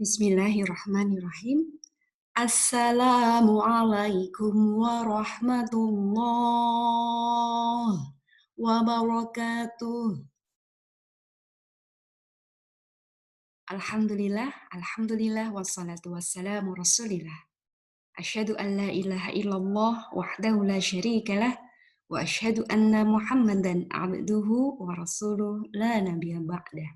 Bismillahirrahmanirrahim. Assalamualaikum warahmatullahi wabarakatuh. Alhamdulillah, wassalatu wassalamu rasulillah. Asyhadu an la ilaha illallah wahdahu la syarikalah wa asyhadu anna Muhammadan abduhu wa rasuluh la nabiyya ba'dah.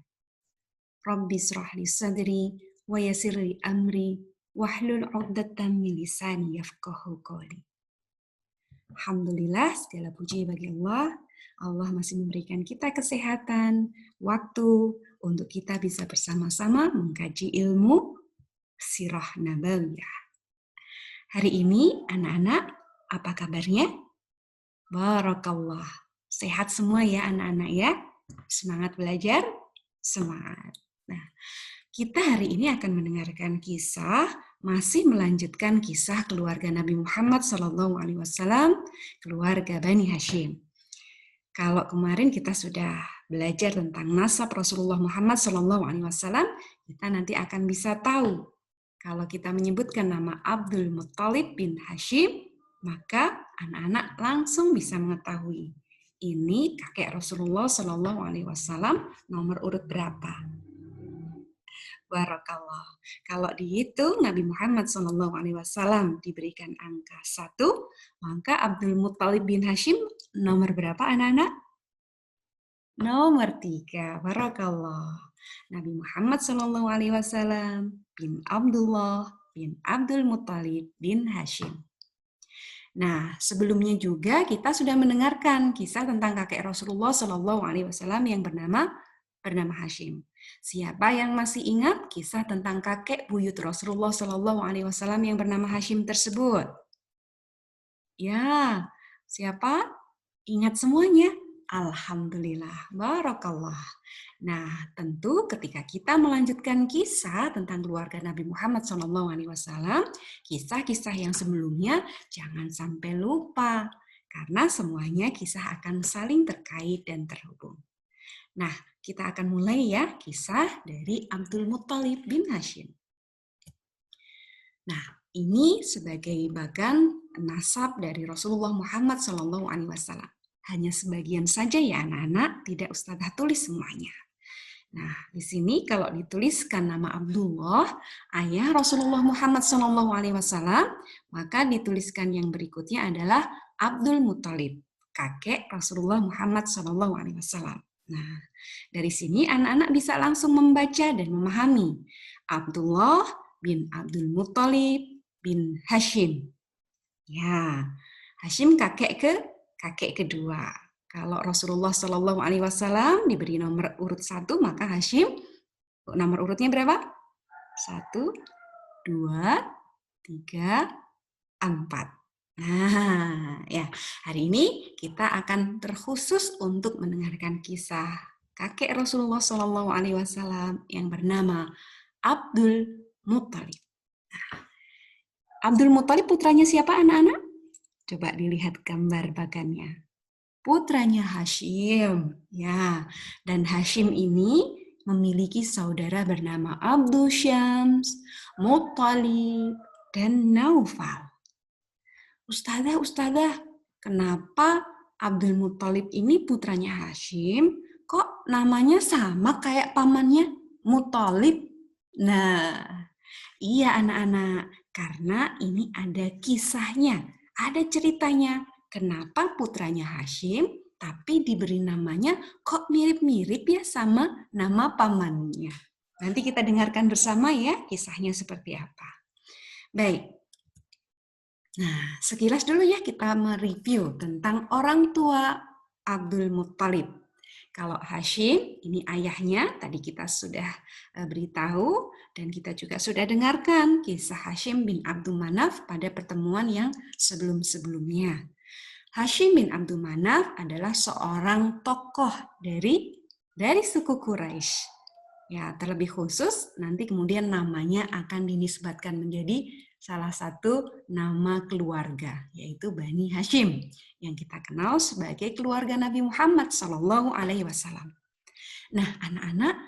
Rabbi israh li sadri wa yassir li amri wahlul 'uqdatam min lisani yafqahu qawli. Alhamdulillah, segala puji bagi Allah. Allah masih memberikan kita kesehatan, waktu untuk kita bisa bersama-sama mengkaji ilmu sirah nabawiyah. Hari ini anak-anak, apa kabarnya? Barakallah. Sehat semua ya anak-anak ya? Semangat belajar? Semangat. Nah, kita hari ini akan mendengarkan kisah, masih melanjutkan kisah keluarga Nabi Muhammad SAW, keluarga Bani Hashim. Kalau kemarin kita sudah belajar tentang nasab Rasulullah Muhammad SAW, kita nanti akan bisa tahu kalau kita menyebutkan nama Abdul Muttalib bin Hashim, maka anak-anak langsung bisa mengetahui ini kakek Rasulullah SAW nomor urut berapa. Barakallah. Kalau dihitung Nabi Muhammad SAW diberikan angka 1, maka Abdul Muttalib bin Hashim nomor berapa anak-anak? Nomor 3. Barakallah. Nabi Muhammad SAW bin Abdullah bin Abdul Muttalib bin Hashim. Nah, sebelumnya juga kita sudah mendengarkan kisah tentang kakek Rasulullah SAW yang bernama Hashim. Siapa yang masih ingat kisah tentang kakek buyut Rasulullah SAW yang bernama Hashim tersebut? Ya, siapa? Ingat semuanya? Alhamdulillah, barakallah. Nah, tentu ketika kita melanjutkan kisah tentang keluarga Nabi Muhammad SAW, kisah-kisah yang sebelumnya jangan sampai lupa, karena semuanya kisah akan saling terkait dan terhubung. Nah, kita akan mulai ya kisah dari Abdul Muttalib bin Hashim. Nah, ini sebagai bagan nasab dari Rasulullah Muhammad SAW. Hanya sebagian saja ya anak-anak, tidak Ustazah tulis semuanya. Nah, di sini kalau dituliskan nama Abdullah, ayah Rasulullah Muhammad SAW, maka dituliskan yang berikutnya adalah Abdul Muttalib, kakek Rasulullah Muhammad SAW. Nah, dari sini anak-anak bisa langsung membaca dan memahami Abdullah bin Abdul Muttalib bin Hashim. Ya, Hashim kakek kedua. Kalau Rasulullah SAW diberi nomor urut 1, maka Hashim nomor urutnya berapa? 1, 2, 3, 4. Nah, ya, hari ini kita akan terkhusus untuk mendengarkan kisah kakek Rasulullah SAW yang bernama Abdul Muttalib. Nah, Abdul Muttalib putranya siapa anak-anak? Coba dilihat gambar bagannya. Putranya Hashim, ya. Dan Hashim ini memiliki saudara bernama Abdul Syams, Muttalib, dan Naufal. Ustazah, kenapa Abdul Muttalib ini putranya Hashim, kok namanya sama kayak pamannya, Muttalib? Nah, iya anak-anak, karena ini ada kisahnya, ada ceritanya. Kenapa putranya Hashim, tapi diberi namanya kok mirip-mirip ya sama nama pamannya. Nanti kita dengarkan bersama ya kisahnya seperti apa. Baik. Nah, sekilas dulu ya kita mereview tentang orang tua Abdul Muttalib. Kalau Hashim, ini ayahnya, tadi kita sudah beritahu, dan kita juga sudah dengarkan kisah Hashim bin Abdul Manaf pada pertemuan yang sebelum-sebelumnya. Hashim bin Abdul Manaf adalah seorang tokoh dari suku Quraisy. Ya, terlebih khusus, nanti kemudian namanya akan dinisbatkan menjadi salah satu nama keluarga, yaitu Bani Hashim, yang kita kenal sebagai keluarga Nabi Muhammad SAW. Nah, anak-anak,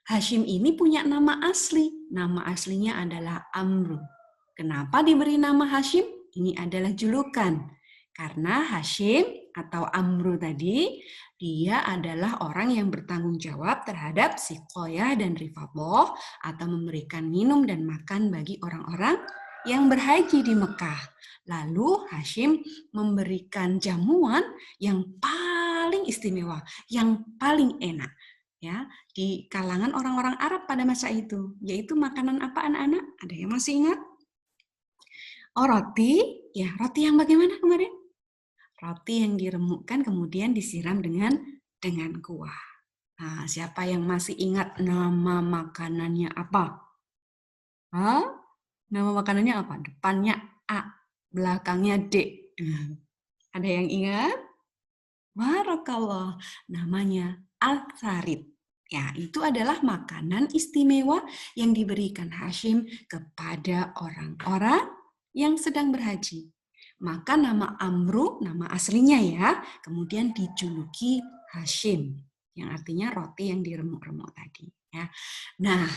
Hashim ini punya nama asli. Nama aslinya adalah Amru. Kenapa diberi nama Hashim? Ini adalah julukan. Karena Hashim atau Amru tadi, dia adalah orang yang bertanggung jawab terhadap Siqoyah dan Rifadhah atau memberikan minum dan makan bagi orang-orang yang berhaji di Mekah. Lalu Hashim memberikan jamuan yang paling istimewa, yang paling enak, ya, di kalangan orang-orang Arab pada masa itu, yaitu makanan apa anak-anak? Ada yang masih ingat? Oh, roti. Ya, roti yang bagaimana kemarin? Roti yang diremukkan kemudian disiram dengan kuah. Nah, siapa yang masih ingat nama makanannya apa? Hah? Nama makanannya apa? Depannya A, belakangnya D. Ada yang ingat? Barakallah, namanya al-tharid. Ya, itu adalah makanan istimewa yang diberikan Hashim kepada orang-orang yang sedang berhaji. Maka nama Amru, nama aslinya ya, kemudian dijuluki Hashim, yang artinya roti yang diremuk-remuk tadi. Ya. Nah,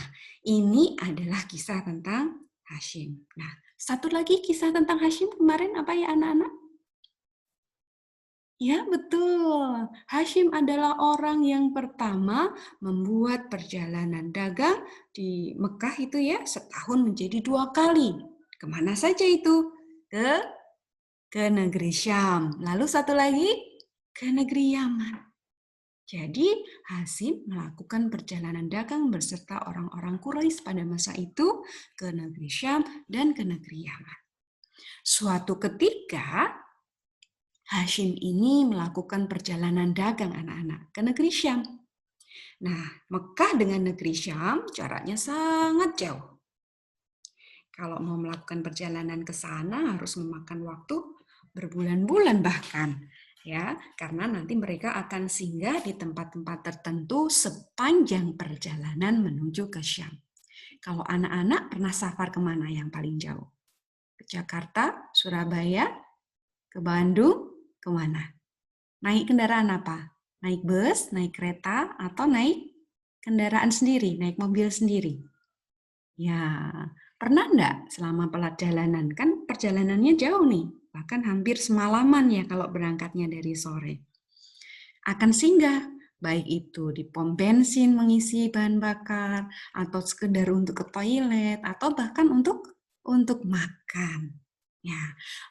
ini adalah kisah tentang Hashim. Nah, satu lagi kisah tentang Hashim kemarin apa ya anak-anak? Ya, betul. Hashim adalah orang yang pertama membuat perjalanan dagang di Mekah itu ya, setahun menjadi 2 kali. Kemana saja itu? Ke negeri Syam. Lalu satu lagi ke negeri Yaman. Jadi Hashim melakukan perjalanan dagang beserta orang-orang Quraisy pada masa itu ke negeri Syam dan ke negeri Yaman. Suatu ketika Hashim ini melakukan perjalanan dagang anak-anak ke negeri Syam. Nah, Mekah dengan negeri Syam jaraknya sangat jauh. Kalau mau melakukan perjalanan ke sana harus memakan waktu berbulan-bulan bahkan, ya, karena nanti mereka akan singgah di tempat-tempat tertentu sepanjang perjalanan menuju ke Syam. Kalau anak-anak pernah safar kemana yang paling jauh? Ke Jakarta, Surabaya, ke Bandung, kemana? Naik kendaraan apa? Naik bus, naik kereta, atau naik kendaraan sendiri, naik mobil sendiri? Ya, pernah enggak selama perjalanan? Kan perjalanannya jauh nih, bahkan hampir semalaman ya kalau berangkatnya dari sore. Akan singgah, baik itu di pom bensin mengisi bahan bakar, atau sekedar untuk ke toilet, atau bahkan untuk makan. Ya,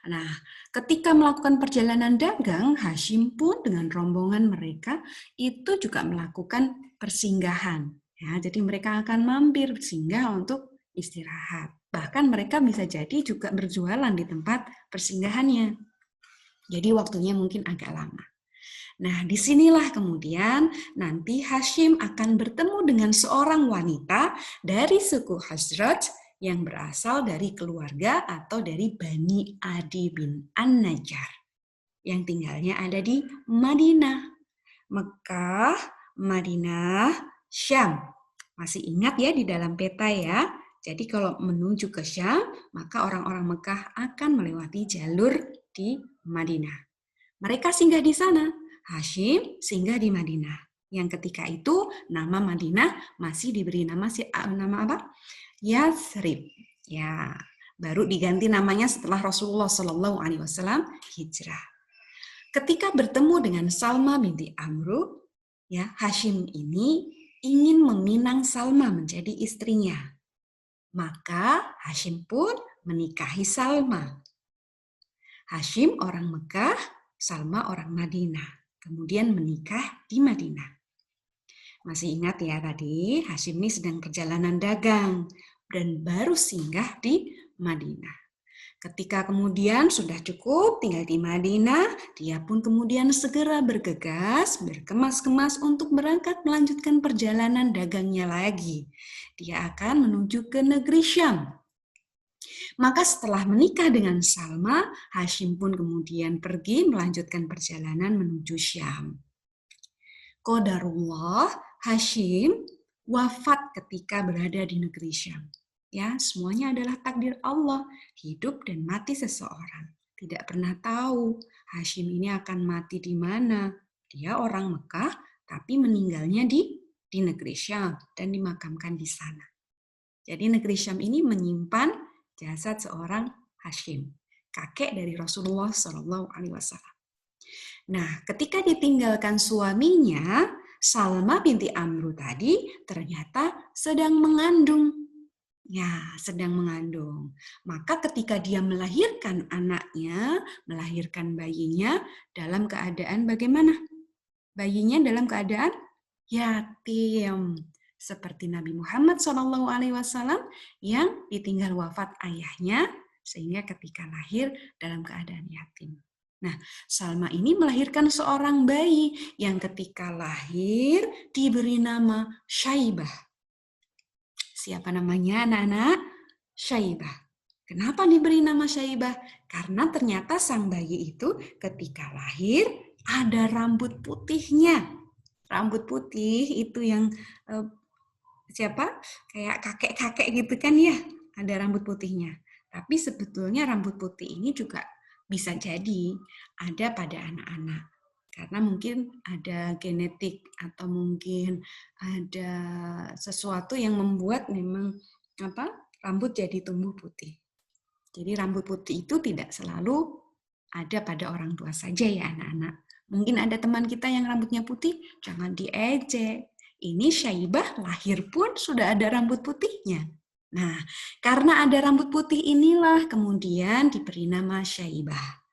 nah, ketika melakukan perjalanan dagang, Hashim pun dengan rombongan mereka itu juga melakukan persinggahan. Ya, jadi mereka akan mampir singgah untuk istirahat. Bahkan mereka bisa jadi juga berjualan di tempat persinggahannya. Jadi waktunya mungkin agak lama. Nah, disinilah kemudian nanti Hashim akan bertemu dengan seorang wanita dari suku Khazraj yang berasal dari keluarga atau dari Bani Adi bin An-Najjar yang tinggalnya ada di Madinah. Mekah, Madinah, Syam. Masih ingat ya di dalam peta ya? Jadi kalau menuju ke Syam, maka orang-orang Mekah akan melewati jalur di Madinah. Mereka singgah di sana. Hashim singgah di Madinah. Yang ketika itu nama Madinah masih diberi nama apa? Yathrib. Ya, baru diganti namanya setelah Rasulullah Shallallahu Alaihi Wasallam hijrah. Ketika bertemu dengan Salma binti Amru, ya Hashim ini ingin meminang Salma menjadi istrinya. Maka Hashim pun menikahi Salma. Hashim orang Mekah, Salma orang Madinah. Kemudian menikah di Madinah. Masih ingat ya tadi, Hashim ini sedang perjalanan dagang dan baru singgah di Madinah. Ketika kemudian sudah cukup tinggal di Madinah, dia pun kemudian segera bergegas, berkemas-kemas untuk berangkat melanjutkan perjalanan dagangnya lagi. Dia akan menuju ke negeri Syam. Maka setelah menikah dengan Salma, Hashim pun kemudian pergi melanjutkan perjalanan menuju Syam. Qadarullah, Hashim wafat ketika berada di negeri Syam. Ya, semuanya adalah takdir Allah, hidup dan mati seseorang. Tidak pernah tahu Hashim ini akan mati di mana. Dia orang Mekah, tapi meninggalnya di di negeri Syam dan dimakamkan di sana. Jadi negeri Syam ini menyimpan jasad seorang Hashim, kakek dari Rasulullah SAW. Nah, ketika ditinggalkan suaminya, Salma binti Amru tadi ternyata sedang mengandung. Ya, sedang mengandung. Maka ketika dia melahirkan anaknya, melahirkan bayinya dalam keadaan bagaimana? Bayinya dalam keadaan yatim. Seperti Nabi Muhammad SAW yang ditinggal wafat ayahnya sehingga ketika lahir dalam keadaan yatim. Nah, Salma ini melahirkan seorang bayi yang ketika lahir diberi nama Syaibah. Siapa namanya anak-anak? Syaibah. Kenapa diberi nama Syaibah? Karena ternyata sang bayi itu ketika lahir ada rambut putihnya. Rambut putih itu yang siapa? Kayak kakek-kakek gitu kan ya, ada rambut putihnya. Tapi sebetulnya rambut putih ini juga bisa jadi ada pada anak-anak. Karena mungkin ada genetik atau mungkin ada sesuatu yang membuat memang rambut jadi tumbuh putih. Jadi rambut putih itu tidak selalu ada pada orang tua saja ya anak-anak. Mungkin ada teman kita yang rambutnya putih, jangan diejek. Ini Syaibah lahir pun sudah ada rambut putihnya. Nah, karena ada rambut putih inilah kemudian diberi nama Syaibah.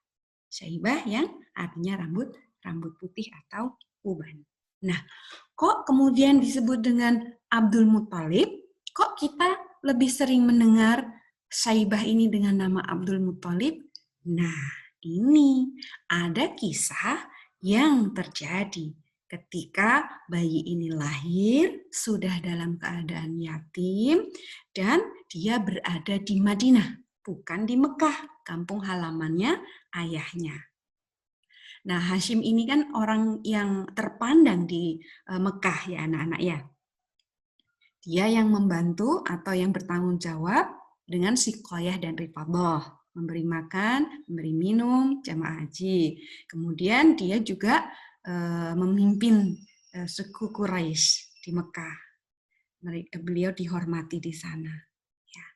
Syaibah yang artinya rambut putih atau uban. Nah, kok kemudian disebut dengan Abdul Muthalib? Kok kita lebih sering mendengar Syaibah ini dengan nama Abdul Muthalib? Nah, ini ada kisah yang terjadi ketika bayi ini lahir sudah dalam keadaan yatim dan dia berada di Madinah, bukan di Mekah, kampung halamannya ayahnya. Nah, Hashim ini kan orang yang terpandang di Mekah ya anak-anak ya. Dia yang membantu atau yang bertanggung jawab dengan siqayah dan rifadhah, memberi makan, memberi minum jamaah haji. Kemudian dia juga memimpin suku Quraisy di Mekah. Beliau dihormati di sana. Ya.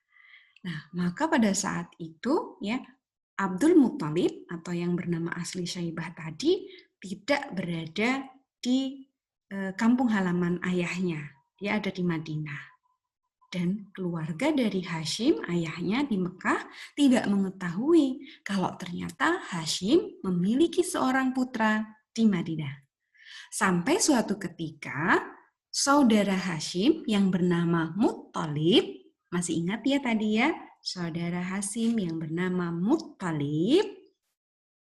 Nah, maka pada saat itu ya Abdul Muthalib atau yang bernama asli Syaibah tadi tidak berada di kampung halaman ayahnya. Dia ada di Madinah. Dan keluarga dari Hashim, ayahnya di Mekah, tidak mengetahui kalau ternyata Hashim memiliki seorang putra di Madinah. Sampai suatu ketika, saudara Hashim yang bernama Muthalib, masih ingat ya tadi ya, saudara Hashim yang bernama Muthalib,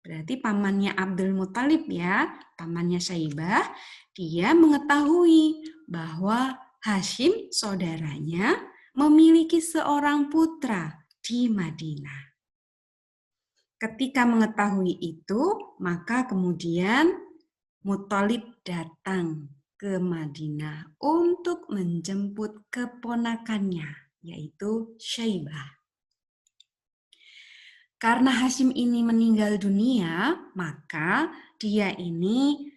berarti pamannya Abdul Muthalib ya, pamannya Syaibah, dia mengetahui bahwa Hashim, saudaranya, memiliki seorang putra di Madinah. Ketika mengetahui itu, maka kemudian Muthalib datang ke Madinah untuk menjemput keponakannya, yaitu Syaibah. Karena Hashim ini meninggal dunia, maka dia ini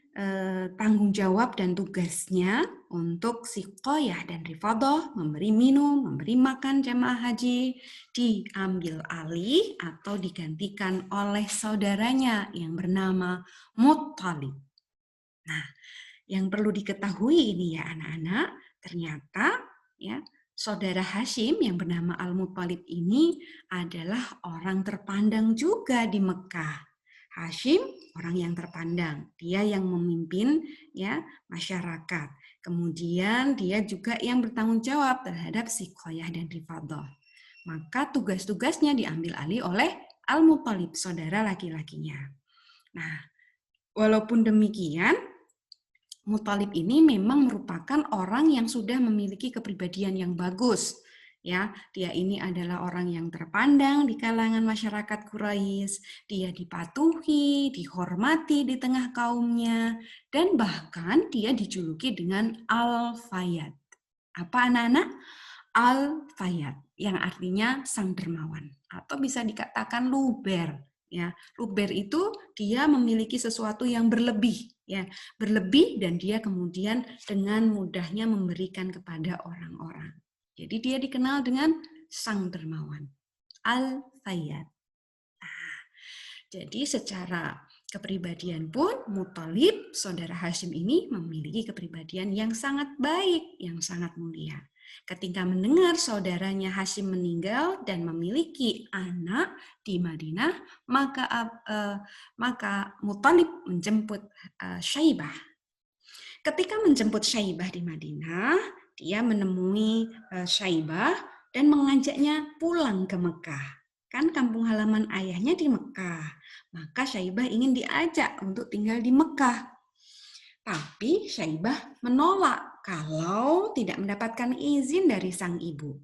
tanggung jawab dan tugasnya untuk siqayah dan rifadhah, memberi minum, memberi makan jamaah haji, diambil alih atau digantikan oleh saudaranya yang bernama Muthalib. Nah, yang perlu diketahui ini ya anak-anak, ternyata ya saudara Hashim yang bernama Al-Muthalib ini adalah orang terpandang juga di Mekah. Hashim orang yang terpandang, dia yang memimpin ya masyarakat. Kemudian dia juga yang bertanggung jawab terhadap siqayah dan rifadhah. Maka tugas-tugasnya diambil alih oleh Al-Muthalib, saudara laki-lakinya. Nah, walaupun demikian, Muthalib ini memang merupakan orang yang sudah memiliki kepribadian yang bagus. Ya, dia ini adalah orang yang terpandang di kalangan masyarakat Quraisy, dia dipatuhi, dihormati di tengah kaumnya, dan bahkan dia dijuluki dengan Al-Fayyad. Apa anak-anak? Al-Fayyad, yang artinya sang dermawan, atau bisa dikatakan luber. Ya, luber itu dia memiliki sesuatu yang berlebih, ya, berlebih dan dia kemudian dengan mudahnya memberikan kepada orang-orang. Jadi dia dikenal dengan sang dermawan, Al-Fayyad. Jadi secara kepribadian pun Muthalib, saudara Hashim ini memiliki kepribadian yang sangat baik, yang sangat mulia. Ketika mendengar saudaranya Hashim meninggal dan memiliki anak di Madinah, maka Muthalib menjemput Syaibah. Ketika menjemput Syaibah di Madinah, dia menemui Syaibah dan mengajaknya pulang ke Mekah. Kan kampung halaman ayahnya di Mekah. Maka Syaibah ingin diajak untuk tinggal di Mekah. Tapi Syaibah menolak kalau tidak mendapatkan izin dari sang ibu.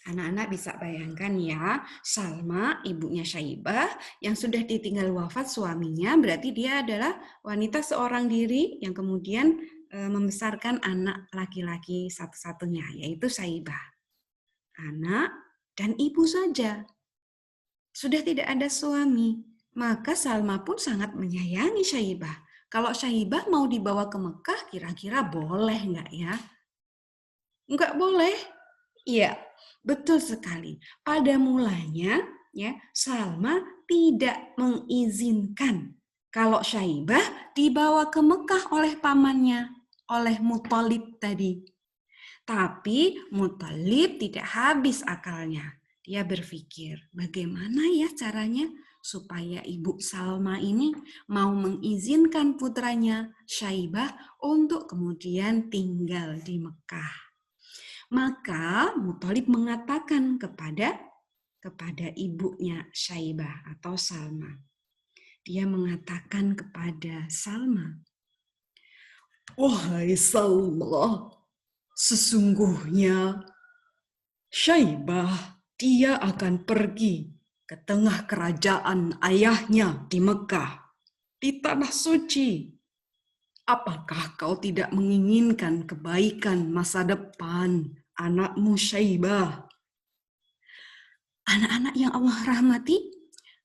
Anak-anak bisa bayangkan ya, Salma, ibunya Syaibah, yang sudah ditinggal wafat suaminya, berarti dia adalah wanita seorang diri yang kemudian membesarkan anak laki-laki satu-satunya, yaitu Syaibah. Anak dan ibu saja. Sudah tidak ada suami, maka Salma pun sangat menyayangi Syaibah. Kalau Syaibah mau dibawa ke Mekah, kira-kira boleh nggak ya? Nggak boleh. Iya, betul sekali. Pada mulanya, ya, Salma tidak mengizinkan kalau Syaibah dibawa ke Mekah oleh pamannya, oleh Muthalib tadi. Tapi Muthalib tidak habis akalnya. Dia berpikir, bagaimana ya caranya supaya Ibu Salma ini mau mengizinkan putranya Syaibah untuk kemudian tinggal di Mekah. Maka Muthalib mengatakan kepada ibunya Syaibah atau Salma. Dia mengatakan kepada Salma, "Wahai Salma, sesungguhnya Syaibah dia akan pergi ke tengah kerajaan ayahnya di Mekah, di tanah suci. Apakah kau tidak menginginkan kebaikan masa depan anakmu Syaibah?" Anak-anak yang Allah rahmati,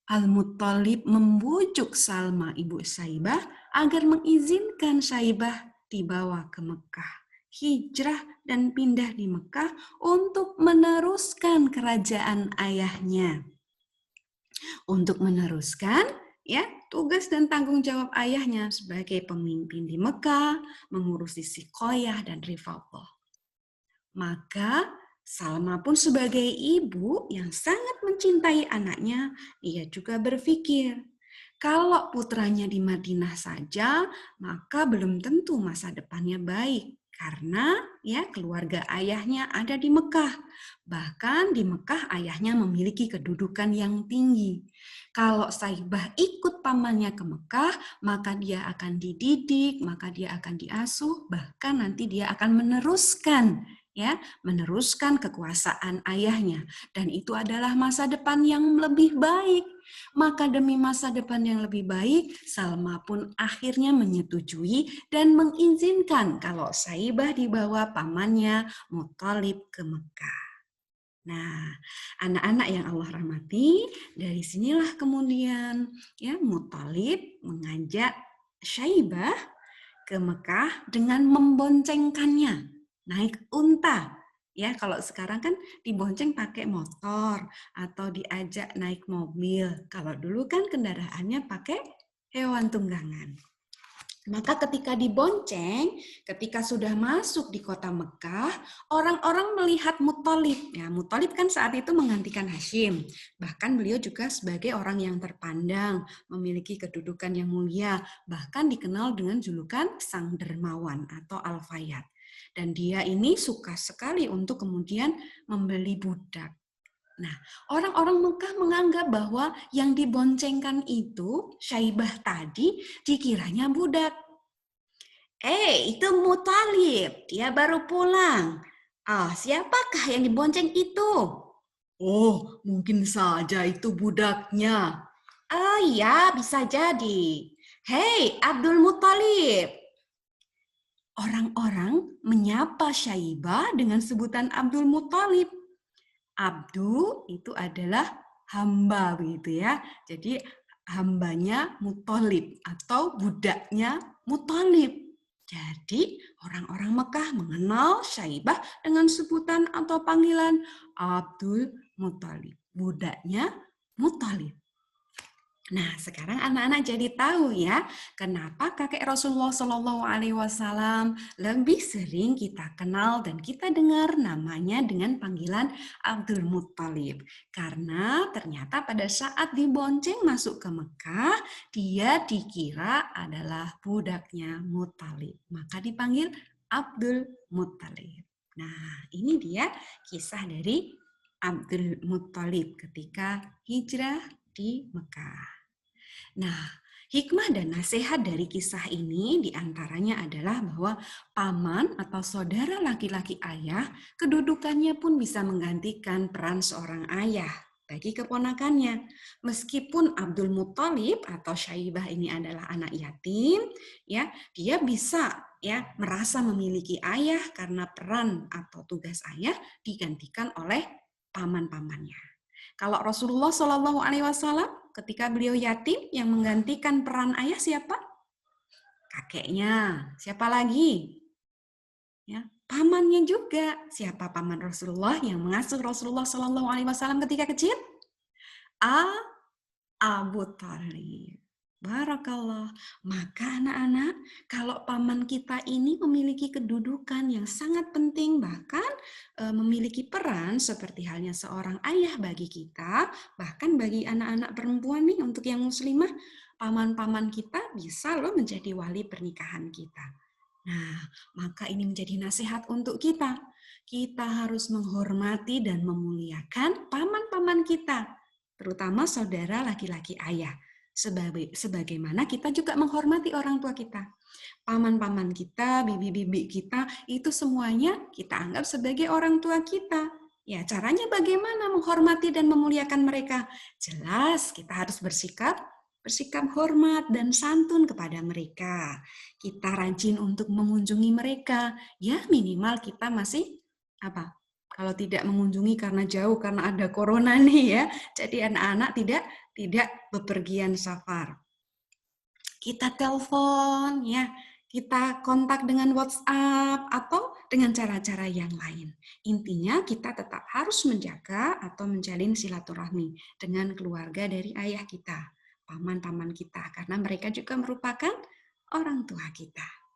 Al-Muthalib membujuk Salma ibu Syaibah agar mengizinkan Syaibah dibawa ke Mekah, hijrah dan pindah di Mekah untuk meneruskan kerajaan ayahnya. Untuk meneruskan ya tugas dan tanggung jawab ayahnya sebagai pemimpin di Mekah, mengurusi Siqoyah dan Rifadhah. Maka Salma pun sebagai ibu yang sangat mencintai anaknya, ia juga berpikir, kalau putranya di Madinah saja, maka belum tentu masa depannya baik. Karena ya keluarga ayahnya ada di Mekah. Bahkan di Mekah ayahnya memiliki kedudukan yang tinggi. Kalau Syaibah ikut pamannya ke Mekah, maka dia akan dididik, maka dia akan diasuh, bahkan nanti dia akan meneruskan kekuasaan ayahnya, dan itu adalah masa depan yang lebih baik. Maka demi masa depan yang lebih baik, Salma pun akhirnya menyetujui dan mengizinkan kalau Syaibah dibawa pamannya Muthalib ke Mekah. Nah, anak-anak yang Allah rahmati, dari sinilah kemudian ya Muthalib mengajak Syaibah ke Mekah dengan memboncengkannya naik unta. Ya, kalau sekarang kan dibonceng pakai motor atau diajak naik mobil. Kalau dulu kan kendaraannya pakai hewan tunggangan. Maka ketika dibonceng, ketika sudah masuk di kota Mekah, orang-orang melihat Muthalib. Ya, Muthalib kan saat itu menggantikan Hashim. Bahkan beliau juga sebagai orang yang terpandang, memiliki kedudukan yang mulia, bahkan dikenal dengan julukan Sang Dermawan atau Al-Fayyad. Dan dia ini suka sekali untuk kemudian membeli budak. Nah, orang-orang Mekah menganggap bahwa yang diboncengkan itu, Syaibah tadi, dikiranya budak. Itu Muthalib, dia baru pulang. Siapakah yang dibonceng itu? Oh, mungkin saja itu budaknya. Ya, bisa jadi. Hei, Abdul Muthalib. Orang-orang menyapa Syaibah dengan sebutan Abdul Muthalib. Abdu itu adalah hamba begitu ya. Jadi hambanya Muthalib atau budaknya Muthalib. Jadi orang-orang Mekah mengenal Syaibah dengan sebutan atau panggilan Abdul Muthalib, budaknya Muthalib. Nah, sekarang anak-anak jadi tahu ya, kenapa kakek Rasulullah Shallallahu Alaihi Wasallam lebih sering kita kenal dan kita dengar namanya dengan panggilan Abdul Muthalib. Karena ternyata pada saat dibonceng masuk ke Mekah, dia dikira adalah budaknya Muthalib. Maka dipanggil Abdul Muthalib. Nah, ini dia kisah dari Abdul Muthalib ketika hijrah di Mekah. Nah, hikmah dan nasihat dari kisah ini diantaranya adalah bahwa paman atau saudara laki-laki ayah kedudukannya pun bisa menggantikan peran seorang ayah bagi keponakannya. Meskipun Abdul Muthalib atau Syaibah ini adalah anak yatim, ya, dia bisa ya merasa memiliki ayah karena peran atau tugas ayah digantikan oleh paman-pamannya. Kalau Rasulullah Shallallahu Alaihi Wasallam ketika beliau yatim yang menggantikan peran ayah siapa? Kakeknya. Siapa lagi? Ya, pamannya juga. Siapa paman Rasulullah yang mengasuh Rasulullah Shallallahu Alaihi Wasallam ketika kecil? Abu Thalib. Barakallah. Maka anak-anak, kalau paman kita ini memiliki kedudukan yang sangat penting, bahkan memiliki peran seperti halnya seorang ayah bagi kita, bahkan bagi anak-anak perempuan nih untuk yang muslimah, paman-paman kita bisa loh menjadi wali pernikahan kita. Nah, maka ini menjadi nasihat untuk kita. Kita harus menghormati dan memuliakan paman-paman kita, terutama saudara laki-laki ayah. Sebagaimana kita juga menghormati orang tua kita. Paman-paman kita, bibi-bibi kita, itu semuanya kita anggap sebagai orang tua kita. Ya, caranya bagaimana menghormati dan memuliakan mereka? Jelas, kita harus bersikap hormat dan santun kepada mereka. Kita rajin untuk mengunjungi mereka. Ya, minimal kita masih apa? Kalau tidak mengunjungi karena jauh, karena ada corona nih ya. Jadi anak-anak tidak bepergian safar. Kita telepon ya, kita kontak dengan WhatsApp atau dengan cara-cara yang lain. Intinya kita tetap harus menjaga atau menjalin silaturahmi dengan keluarga dari ayah kita, paman-paman kita, karena mereka juga merupakan orang tua kita.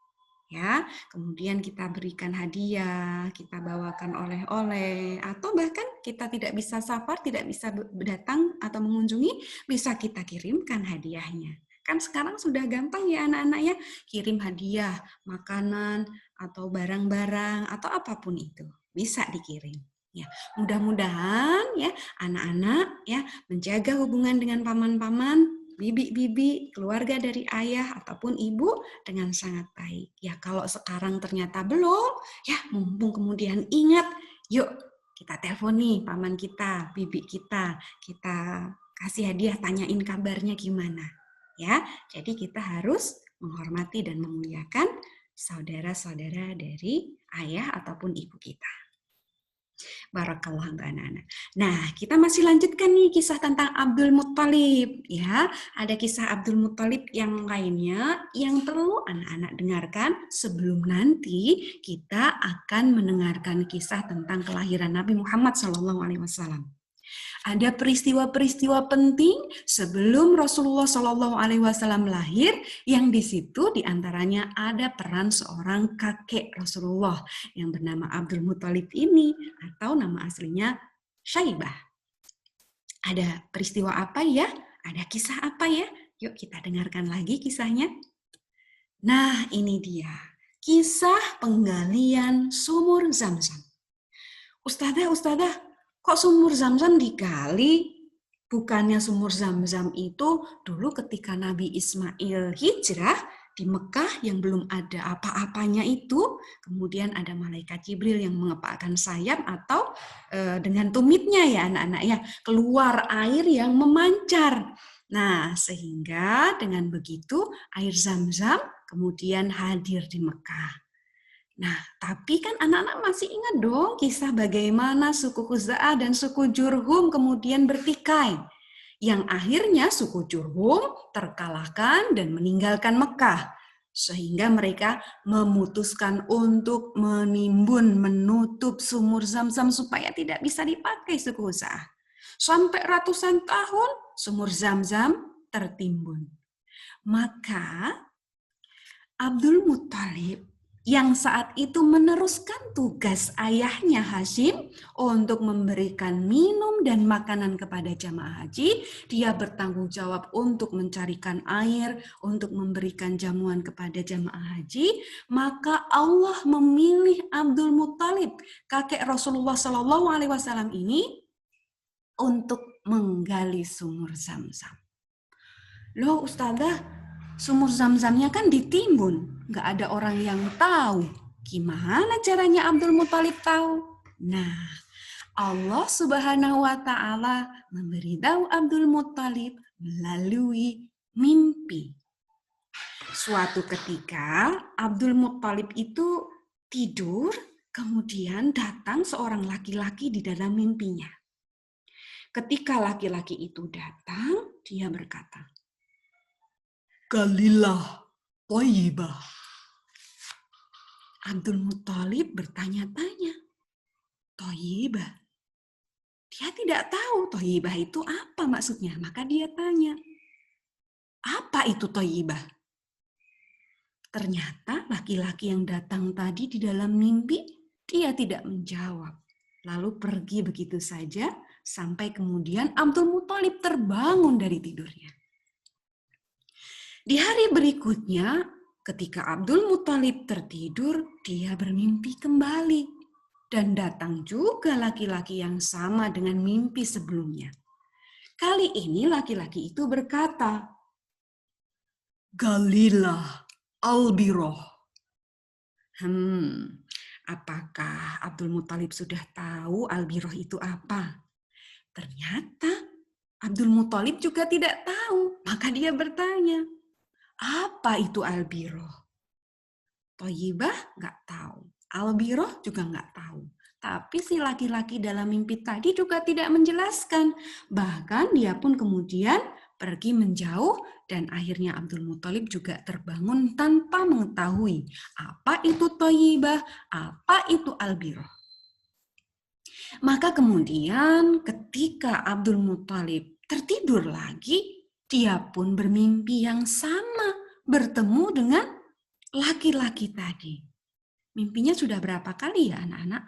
Ya, kemudian kita berikan hadiah, kita bawakan oleh-oleh, atau bahkan kita tidak bisa safar, tidak bisa datang atau mengunjungi, bisa kita kirimkan hadiahnya. Kan sekarang sudah gampang ya anak-anak ya, kirim hadiah, makanan, atau barang-barang, atau apapun itu, bisa dikirim. Ya, mudah-mudahan ya anak-anak ya menjaga hubungan dengan paman-paman, bibi-bibi, keluarga dari ayah ataupun ibu dengan sangat baik. Ya kalau sekarang ternyata belum, ya mumpung kemudian ingat, yuk kita telepon nih paman kita, bibi kita kasih hadiah, tanyain kabarnya gimana. Ya, jadi kita harus menghormati dan memuliakan saudara-saudara dari ayah ataupun ibu kita. Barakallah untuk anak-anak. Nah, kita masih lanjutkan nih kisah tentang Abdul Muthalib. Ya, ada kisah Abdul Muthalib yang lainnya yang perlu anak-anak dengarkan sebelum nanti kita akan mendengarkan kisah tentang kelahiran Nabi Muhammad SAW. Ada peristiwa-peristiwa penting sebelum Rasulullah SAW lahir yang di situ diantaranya ada peran seorang kakek Rasulullah yang bernama Abdul Muthalib ini atau nama aslinya Syaibah. Ada peristiwa apa ya? Ada kisah apa ya? Yuk kita dengarkan lagi kisahnya. Nah ini dia, kisah penggalian sumur Zamzam. Ustadzah, kok sumur Zamzam digali? Bukannya sumur Zamzam itu dulu ketika Nabi Ismail hijrah di Mekah yang belum ada apa-apanya itu, kemudian ada malaikat Jibril yang mengepakkan sayap atau dengan tumitnya ya anak-anak ya, keluar air yang memancar. Nah, sehingga dengan begitu air Zamzam kemudian hadir di Mekah. Nah, tapi kan anak-anak masih ingat dong kisah bagaimana suku Khuza'ah dan suku Jurhum kemudian bertikai. yang akhirnya suku Jurhum terkalahkan dan meninggalkan Mekah. Sehingga mereka memutuskan untuk menutup sumur Zam-Zam supaya tidak bisa dipakai suku Huza'ah. Sampai ratusan tahun sumur Zam-Zam tertimbun. Maka Abdul Muthalib yang saat itu meneruskan tugas ayahnya Hashim untuk memberikan minum dan makanan kepada jamaah haji, dia bertanggung jawab untuk mencarikan air, untuk memberikan jamuan kepada jamaah haji, maka Allah memilih Abdul Muthalib, kakek Rasulullah SAW ini, untuk menggali sumur Zam-Zam. Loh Ustazah, sumur Zam-Zamnya kan ditimbun, nggak ada orang yang tahu. Gimana caranya Abdul Muthalib tahu? Nah, Allah Subhanahu wa Ta'ala memberitahu Abdul Muthalib melalui mimpi. Suatu ketika Abdul Muthalib itu tidur, kemudian datang seorang laki-laki di dalam mimpinya. Ketika laki-laki itu datang, dia berkata, "Galilah Thayyibah." Abdul Muthalib bertanya-tanya, Thayyibah? Dia tidak tahu Thayyibah itu apa maksudnya, maka dia tanya, apa itu Thayyibah? Ternyata laki-laki yang datang tadi di dalam mimpi, dia tidak menjawab. Lalu pergi begitu saja, sampai kemudian Abdul Muthalib terbangun dari tidurnya. Di hari berikutnya, ketika Abdul Muthalib tertidur, dia bermimpi kembali. Dan datang juga laki-laki yang sama dengan mimpi sebelumnya. Kali ini laki-laki itu berkata, "Galilah Albiroh." Apakah Abdul Muthalib sudah tahu Albiroh itu apa? Ternyata Abdul Muthalib juga tidak tahu. Maka dia bertanya, apa itu Albiroh? Thayyibah nggak tahu. Albiroh juga nggak tahu. Tapi si laki-laki dalam mimpi tadi juga tidak menjelaskan. Bahkan dia pun kemudian pergi menjauh dan akhirnya Abdul Muthalib juga terbangun tanpa mengetahui apa itu Thayyibah, apa itu Albiroh. Maka kemudian ketika Abdul Muthalib tertidur lagi, dia pun bermimpi yang sama, bertemu dengan laki-laki tadi. Mimpinya sudah berapa kali ya anak-anak?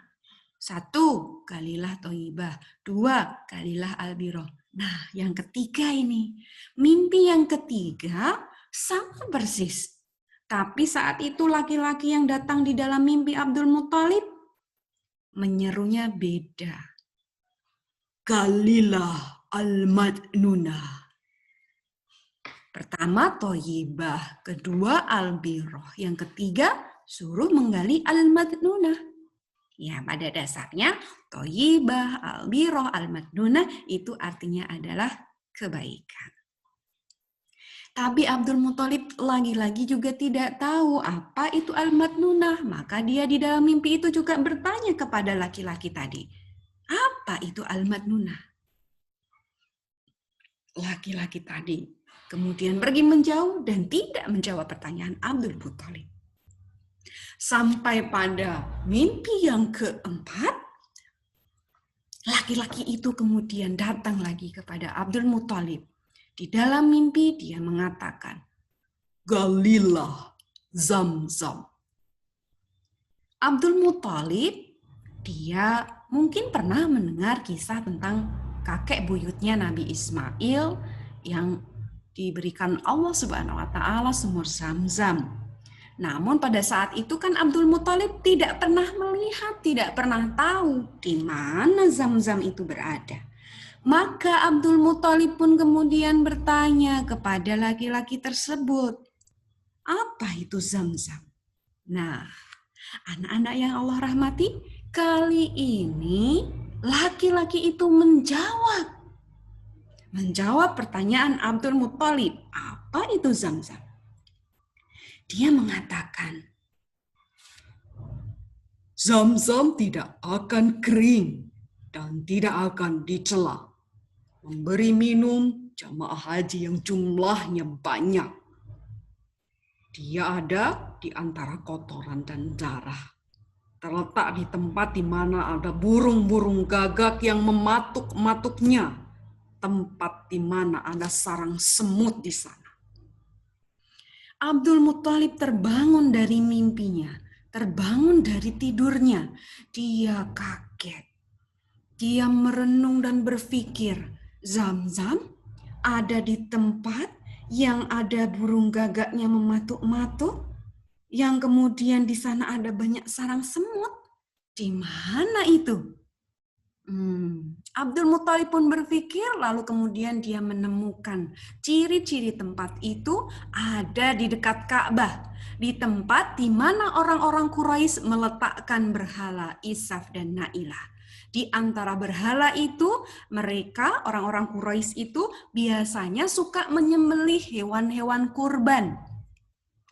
1, galilah Thayyibah. 2, galilah Albiroh. Nah, yang ketiga ini. Mimpi yang ketiga sama persis. Tapi saat itu laki-laki yang datang di dalam mimpi Abdul Muthalib menyerunya beda. Galilah Al-Madnunah. Pertama Thayyibah, kedua Albiroh, yang ketiga suruh menggali Al-Madnunah. Ya, pada dasarnya Thayyibah, Albiroh, Al-Madnunah itu artinya adalah kebaikan. Tapi Abdul Muthalib lagi-lagi juga tidak tahu apa itu Al-Madnunah. Maka dia di dalam mimpi itu juga bertanya kepada laki-laki tadi, apa itu Al-Madnunah? Laki-laki tadi kemudian pergi menjauh dan tidak menjawab pertanyaan Abdul Muthalib. Sampai pada mimpi yang keempat, laki-laki itu kemudian datang lagi kepada Abdul Muthalib. Di dalam mimpi dia mengatakan, galilah Zam-Zam. Abdul Muthalib, dia mungkin pernah mendengar kisah tentang kakek buyutnya Nabi Ismail yang diberikan Allah Subhanahu wa Ta'ala sumur Zam-Zam. Namun pada saat itu kan Abdul Muthalib tidak pernah melihat, tidak pernah tahu di mana Zam-Zam itu berada. Maka Abdul Muthalib pun kemudian bertanya kepada laki-laki tersebut, apa itu Zam-Zam? Nah, anak-anak yang Allah rahmati, kali ini laki-laki itu menjawab pertanyaan Abdul Muthalib, apa itu Zam-Zam? Dia mengatakan, Zam-Zam tidak akan kering dan tidak akan dicela. memberi minum jamaah haji yang jumlahnya banyak. Dia ada di antara kotoran dan darah. Terletak di tempat di mana ada burung-burung gagak yang mematuk-matuknya. Tempat di mana ada sarang semut di sana. Abdul Muthalib terbangun dari mimpinya, terbangun dari tidurnya. Dia kaget. Dia merenung dan berpikir, Zamzam ada di tempat yang ada burung gagaknya mematuk-matuk, yang kemudian di sana ada banyak sarang semut. Di mana itu? Abdul Muthalib pun berpikir, lalu kemudian dia menemukan ciri-ciri tempat itu ada di dekat Ka'bah, di tempat di mana orang-orang Quraisy meletakkan berhala Isaf dan Nailah. Di antara berhala itu, mereka, orang-orang Quraisy itu biasanya suka menyembelih hewan-hewan kurban.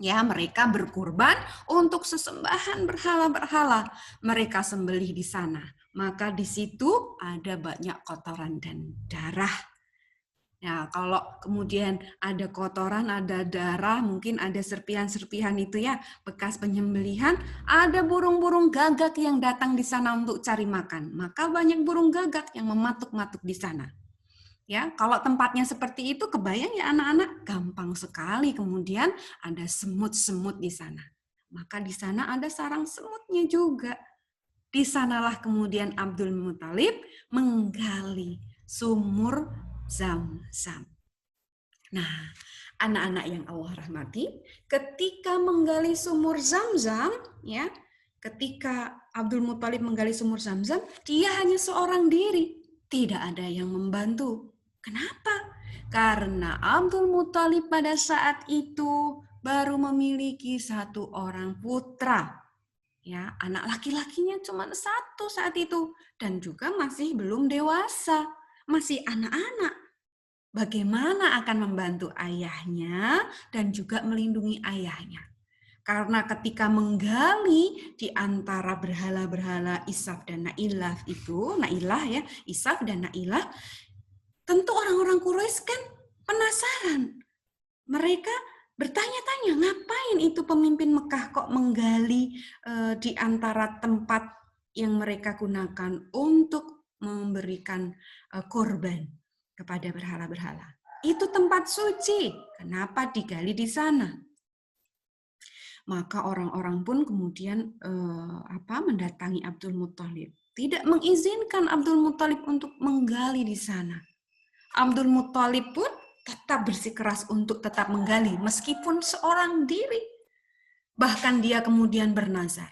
Ya, mereka berkurban untuk sesembahan berhala-berhala. Mereka sembelih di sana. Maka di situ ada banyak kotoran dan darah. Nah, kalau kemudian ada kotoran, ada darah, mungkin ada serpihan-serpihan itu ya, bekas penyembelihan, ada burung-burung gagak yang datang di sana untuk cari makan. Maka banyak burung gagak yang mematuk-matuk di sana. Ya, kalau tempatnya seperti itu, kebayang ya anak-anak, gampang sekali kemudian ada semut-semut di sana. Maka di sana ada sarang semutnya juga. Di sanalah kemudian Abdul Muthalib menggali sumur Zam-Zam. Nah, anak-anak yang Allah rahmati, ketika menggali sumur Zam-Zam, ya, ketika Abdul Muthalib menggali sumur Zam-Zam, dia hanya seorang diri, tidak ada yang membantu. Kenapa? Karena Abdul Muthalib pada saat itu baru memiliki satu orang putra. Ya, anak laki-lakinya cuma satu saat itu dan juga masih belum dewasa, masih anak-anak. Bagaimana akan membantu ayahnya dan juga melindungi ayahnya? Karena ketika menggali di antara berhala-berhala Isaf dan Nailah itu, Nailah ya, Isaf dan Nailah, tentu orang-orang Quraisy kan penasaran. Mereka bertanya-tanya, ngapain itu pemimpin Mekah kok menggali di antara tempat yang mereka gunakan untuk memberikan korban kepada berhala-berhala. Itu tempat suci, kenapa digali di sana? Maka orang-orang pun kemudian mendatangi Abdul Muthalib. Tidak mengizinkan Abdul Muthalib untuk menggali di sana. Abdul Muthalib pun tetap bersikeras untuk tetap menggali meskipun seorang diri. Bahkan dia kemudian bernazar.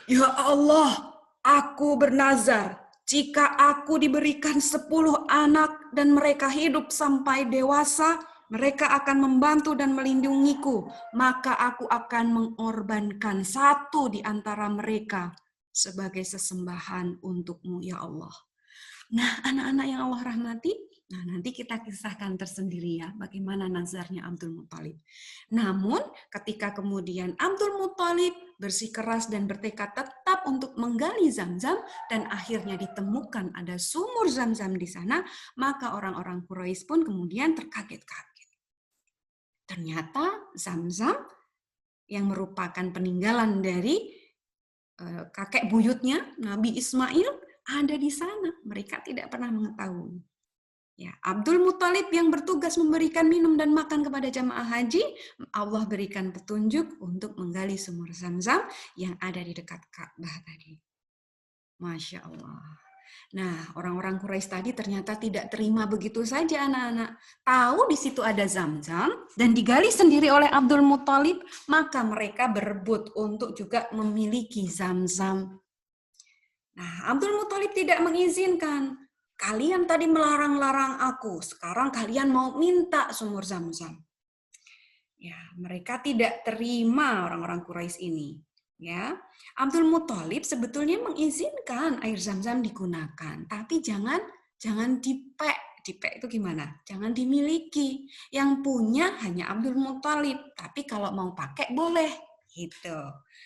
Ya Allah, aku bernazar jika aku diberikan 10 anak dan mereka hidup sampai dewasa, mereka akan membantu dan melindungiku, maka aku akan mengorbankan satu di antara mereka sebagai sesembahan untukmu ya Allah. Nah, anak-anak yang Allah rahmati, nah nanti kita kisahkan tersendiri ya bagaimana nazarnya Abdul Muthalib. Namun ketika kemudian Abdul Muthalib bersikeras dan bertekad tetap untuk menggali Zam-Zam dan akhirnya ditemukan ada sumur Zam-Zam di sana, maka orang-orang Quraisy pun kemudian terkaget-kaget. Ternyata Zam-Zam yang merupakan peninggalan dari kakek buyutnya Nabi Ismail ada di sana. Mereka tidak pernah mengetahui. Ya, Abdul Muthalib yang bertugas memberikan minum dan makan kepada jamaah haji, Allah berikan petunjuk untuk menggali sumur Zam-Zam yang ada di dekat Ka'bah tadi. Masya Allah. Nah, orang-orang Quraisy tadi ternyata tidak terima begitu saja anak-anak. Tahu di situ ada Zam-Zam dan digali sendiri oleh Abdul Muthalib, maka mereka berebut untuk juga memiliki Zam-Zam. Nah, Abdul Muthalib tidak mengizinkan. Kalian tadi melarang-larang aku, sekarang kalian mau minta sumur Zam-Zam. Ya, mereka tidak terima orang-orang Quraisy ini. Ya, Abdul Muthalib sebetulnya mengizinkan air Zam-Zam digunakan, tapi jangan dipek. Dipek itu gimana? Jangan dimiliki. Yang punya hanya Abdul Muthalib, tapi kalau mau pakai boleh. Gitu.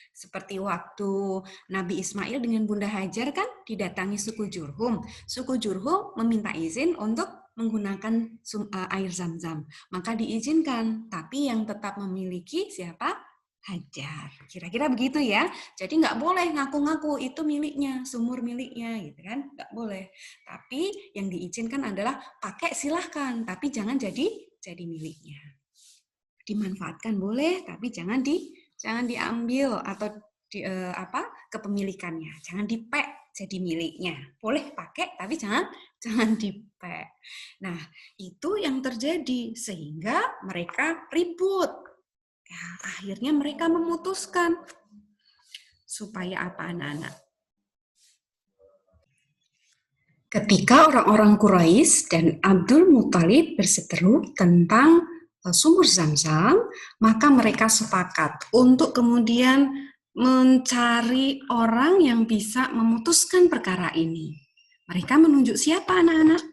Seperti waktu Nabi Ismail dengan Bunda Hajar kan didatangi suku Jurhum. Suku Jurhum meminta izin untuk menggunakan air Zam-Zam. Maka diizinkan, tapi yang tetap memiliki siapa? Hajar. Kira-kira begitu ya. Jadi nggak boleh ngaku-ngaku itu miliknya, sumur miliknya gitu kan. Nggak boleh. Tapi yang diizinkan adalah pakai silahkan, tapi jangan jadi miliknya. Dimanfaatkan boleh, tapi jangan diambil atau kepemilikannya. Jangan dipek jadi miliknya. Boleh pakai, tapi jangan dipek. Nah, itu yang terjadi sehingga mereka ribut. Ya, akhirnya mereka memutuskan supaya apa anak-anak? Ketika orang-orang Quraisy dan Abdul Muthalib berseteru tentang sumur Zam-Zam, maka mereka sepakat untuk kemudian mencari orang yang bisa memutuskan perkara ini. Mereka menunjuk siapa anak-anak?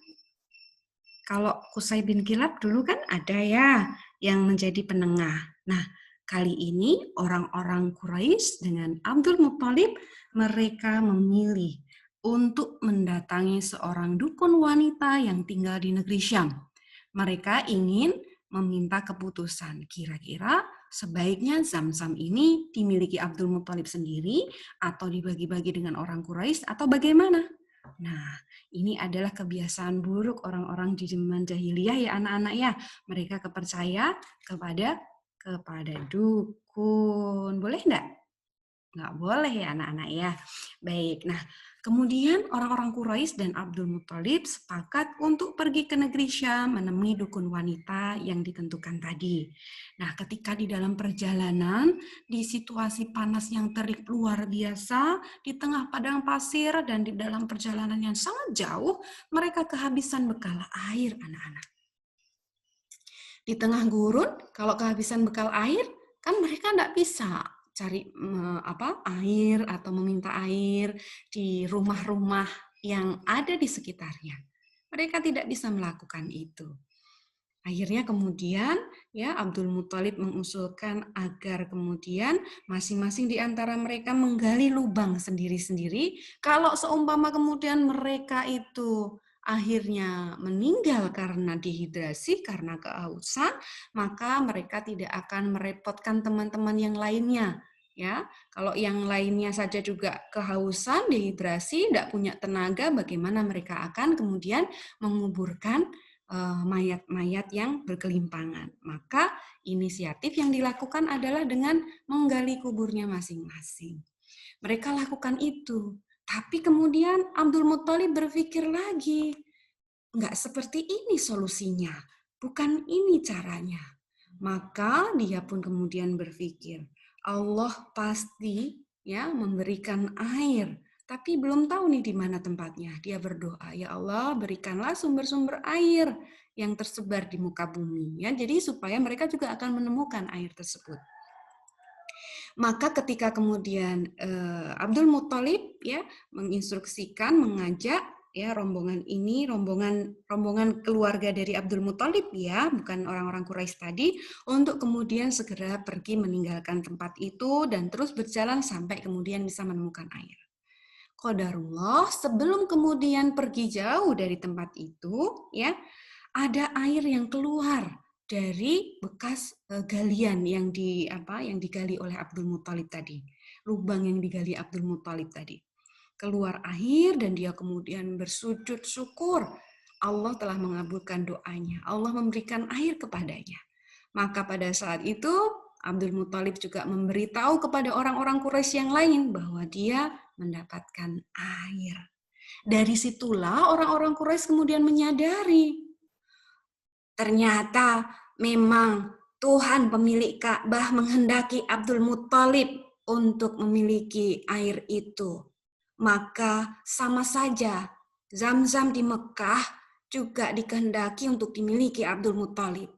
Kalau Qusay bin Kilab dulu kan ada ya yang menjadi penengah. Nah, kali ini orang-orang Quraisy dengan Abdul Muthalib mereka memilih untuk mendatangi seorang dukun wanita yang tinggal di negeri Syam. Mereka ingin meminta keputusan. Kira-kira sebaiknya Zam-Zam ini dimiliki Abdul Muthalib sendiri atau dibagi-bagi dengan orang Quraisy atau bagaimana? Nah, ini adalah kebiasaan buruk orang-orang di zaman jahiliyah ya anak-anak ya. Mereka percaya kepada dukun. Boleh enggak? Nggak boleh ya anak-anak ya. Baik, nah kemudian orang-orang Quraisy dan Abdul Muthalib sepakat untuk pergi ke negeri Syam menemui dukun wanita yang ditentukan tadi. Nah ketika di dalam perjalanan, di situasi panas yang terik luar biasa, di tengah padang pasir dan di dalam perjalanan yang sangat jauh, mereka kehabisan bekal air anak-anak. Di tengah gurun, kalau kehabisan bekal air, kan mereka nggak bisa cari air atau meminta air di rumah-rumah yang ada di sekitarnya. Mereka tidak bisa melakukan itu. Akhirnya kemudian ya Abdul Muthalib mengusulkan agar kemudian masing-masing di antara mereka menggali lubang sendiri-sendiri. Kalau seumpama kemudian mereka itu akhirnya meninggal karena dehidrasi, karena kehausan, maka mereka tidak akan merepotkan teman-teman yang lainnya. Ya, kalau yang lainnya saja juga kehausan, dehidrasi, tidak punya tenaga, bagaimana mereka akan kemudian menguburkan mayat-mayat yang berkelimpangan. Maka inisiatif yang dilakukan adalah dengan menggali kuburnya masing-masing. Mereka lakukan itu. Tapi kemudian Abdul Muthalib berpikir lagi, enggak seperti ini solusinya, bukan ini caranya. Maka dia pun kemudian berpikir, Allah pasti ya memberikan air, tapi belum tahu nih di mana tempatnya. Dia berdoa, ya Allah berikanlah sumber-sumber air yang tersebar di muka bumi. Ya, jadi supaya mereka juga akan menemukan air tersebut. Maka ketika kemudian Abdul Muthalib ya menginstruksikan, mengajak ya rombongan ini, rombongan keluarga dari Abdul Muthalib ya, bukan orang-orang Quraisy tadi, untuk kemudian segera pergi meninggalkan tempat itu dan terus berjalan sampai kemudian bisa menemukan air. Qadarullah, sebelum kemudian pergi jauh dari tempat itu ya, ada air yang keluar dari bekas galian yang digali oleh Abdul Muthalib tadi. Lubang yang digali Abdul Muthalib tadi. Keluar air dan dia kemudian bersujud syukur. Allah telah mengabulkan doanya. Allah memberikan air kepadanya. Maka pada saat itu Abdul Muthalib juga memberitahu kepada orang-orang Quraisy yang lain bahwa dia mendapatkan air. Dari situlah orang-orang Quraisy kemudian menyadari ternyata memang Tuhan pemilik Ka'bah menghendaki Abdul Muthalib untuk memiliki air itu. Maka sama saja Zam-Zam di Mekah juga dikehendaki untuk dimiliki Abdul Muthalib.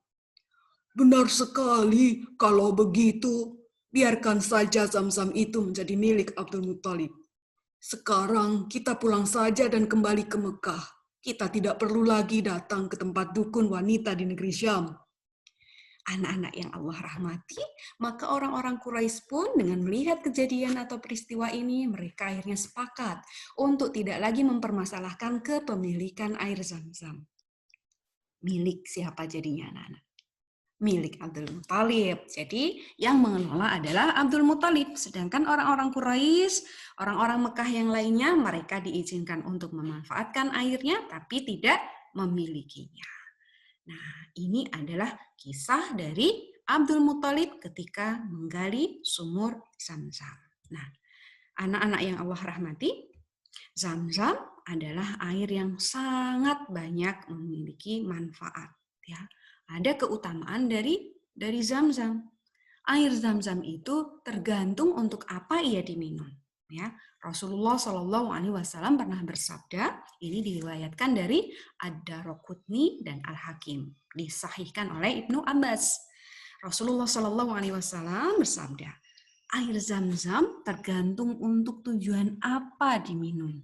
Benar sekali, kalau begitu biarkan saja Zam-Zam itu menjadi milik Abdul Muthalib. Sekarang kita pulang saja dan kembali ke Mekah. Kita tidak perlu lagi datang ke tempat dukun wanita di negeri Syam. anak-anak yang Allah rahmati, maka orang-orang Quraisy pun dengan melihat kejadian atau peristiwa ini, mereka akhirnya sepakat untuk tidak lagi mempermasalahkan kepemilikan air Zam-Zam. Milik siapa jadinya anak-anak? Milik Abdul Muthalib. Jadi yang mengelola adalah Abdul Muthalib. Sedangkan orang-orang Quraisy, orang-orang Mekah yang lainnya, mereka diizinkan untuk memanfaatkan airnya, tapi tidak memilikinya. Nah, ini adalah kisah dari Abdul Muthalib ketika menggali sumur Zam-Zam. Nah, anak-anak yang Allah rahmati, Zam-Zam adalah air yang sangat banyak memiliki manfaat. Ya, ada keutamaan dari Zam-Zam. Air Zam-Zam itu tergantung untuk apa ia diminum. Ya, Rasulullah Shallallahu Alaihi Wasallam pernah bersabda, ini diriwayatkan dari Ad-Daraqutni dan Al-Hakim, disahihkan oleh Ibnu Abbas. Rasulullah Shallallahu Alaihi Wasallam bersabda, air Zam-Zam tergantung untuk tujuan apa diminum.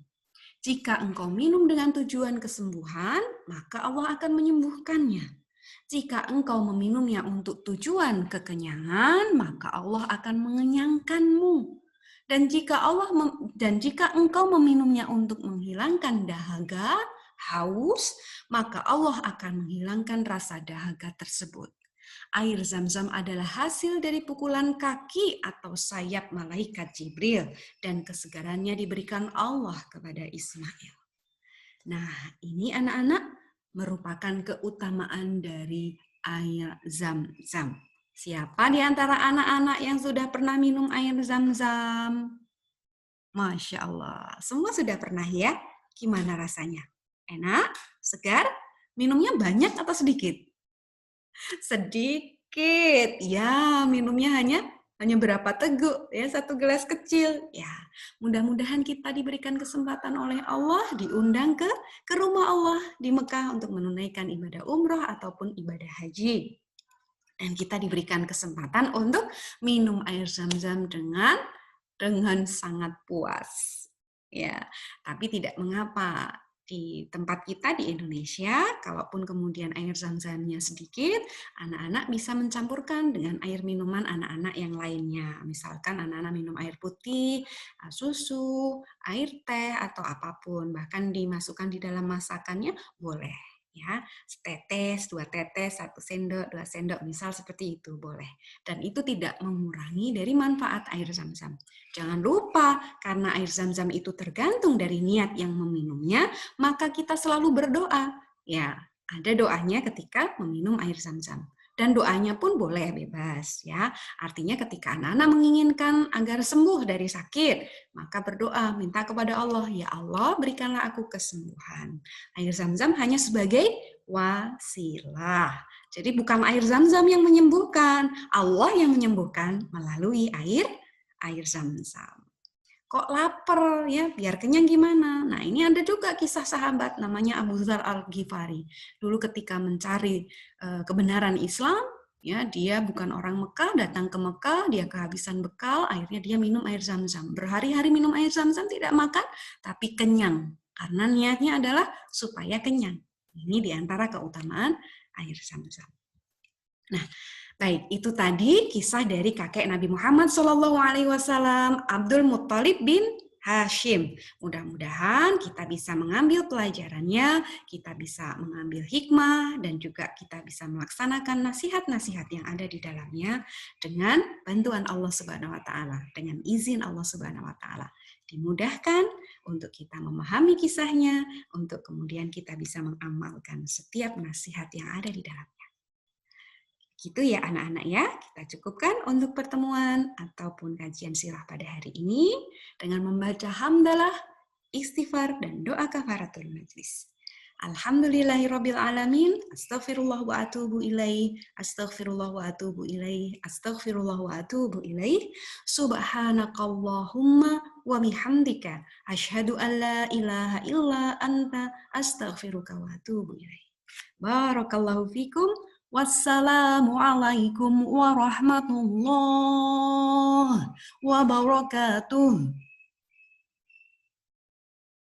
Jika engkau minum dengan tujuan kesembuhan, maka Allah akan menyembuhkannya. Jika engkau meminumnya untuk tujuan kekenyangan, maka Allah akan mengenyangkanmu. Dan jika engkau meminumnya untuk menghilangkan dahaga, haus, maka Allah akan menghilangkan rasa dahaga tersebut. Air Zam-Zam adalah hasil dari pukulan kaki atau sayap malaikat Jibril, dan kesegarannya diberikan Allah kepada Ismail. Nah, ini anak-anak merupakan keutamaan dari air Zam-Zam. Siapa di antara anak-anak yang sudah pernah minum air Zam-Zam? Masya Allah, semua sudah pernah ya? Gimana rasanya? Enak? Segar? Minumnya banyak atau sedikit? Sedikit. Ya, minumnya hanya berapa teguk ya, 1 gelas kecil. Ya, mudah-mudahan kita diberikan kesempatan oleh Allah diundang ke rumah Allah di Mekah untuk menunaikan ibadah umroh ataupun ibadah haji. Dan kita diberikan kesempatan untuk minum air Zam-Zam dengan sangat puas. Ya, tapi tidak mengapa. Di tempat kita di Indonesia, kalaupun kemudian air Zam-Zamnya sedikit, anak-anak bisa mencampurkan dengan air minuman anak-anak yang lainnya. Misalkan anak-anak minum air putih, susu, air teh, atau apapun. Bahkan dimasukkan di dalam masakannya, boleh. Ya, setetes, 2 tetes, 1 sendok, 2 sendok, misal seperti itu boleh. Dan itu tidak mengurangi dari manfaat air Zam-Zam. Jangan lupa, karena air Zam-Zam itu tergantung dari niat yang meminumnya, maka kita selalu berdoa. Ya, ada doanya ketika meminum air Zam-Zam. Dan doanya pun boleh bebas ya. Artinya ketika anak-anak menginginkan agar sembuh dari sakit, maka berdoa, minta kepada Allah, ya Allah berikanlah aku kesembuhan. Air Zam-Zam hanya sebagai wasilah. Jadi bukan air Zam-Zam yang menyembuhkan, Allah yang menyembuhkan melalui air Zam-Zam. Kok lapar ya, biar kenyang gimana? Nah, ini ada juga kisah sahabat namanya Abu Dzar Al-Ghifari. Dulu ketika mencari kebenaran Islam, ya dia bukan orang Mekah, datang ke Mekah, dia kehabisan bekal, akhirnya dia minum air Zam-Zam. Berhari-hari minum air Zam-Zam, tidak makan, tapi kenyang. Karena niatnya adalah supaya kenyang. Ini diantara keutamaan air Zam-Zam. Nah, baik, itu tadi kisah dari kakek Nabi Muhammad SAW, Abdul Muthalib bin Hashim. Mudah-mudahan kita bisa mengambil pelajarannya, kita bisa mengambil hikmah, dan juga kita bisa melaksanakan nasihat-nasihat yang ada di dalamnya dengan bantuan Allah Subhanahu wa Ta'ala, dengan izin Allah Subhanahu wa Ta'ala. Dimudahkan untuk kita memahami kisahnya, untuk kemudian kita bisa mengamalkan setiap nasihat yang ada di dalamnya. Gitu ya anak-anak ya, kita cukupkan untuk pertemuan ataupun kajian sirah pada hari ini dengan membaca hamdalah, istighfar, dan doa kafaratul majlis. Alhamdulillahirabbil alamin, astaghfirullah wa atubu ilaih, astaghfirullah wa atubu ilaih, astaghfirullah wa atubu ilaih, subhanakallahumma wa bihamdika, asyhadu an la ilaha illa anta, astaghfiruka wa atubu ilaih. Barakallahu fikum. Wassalamualaikum warahmatullahi wabarakatuh.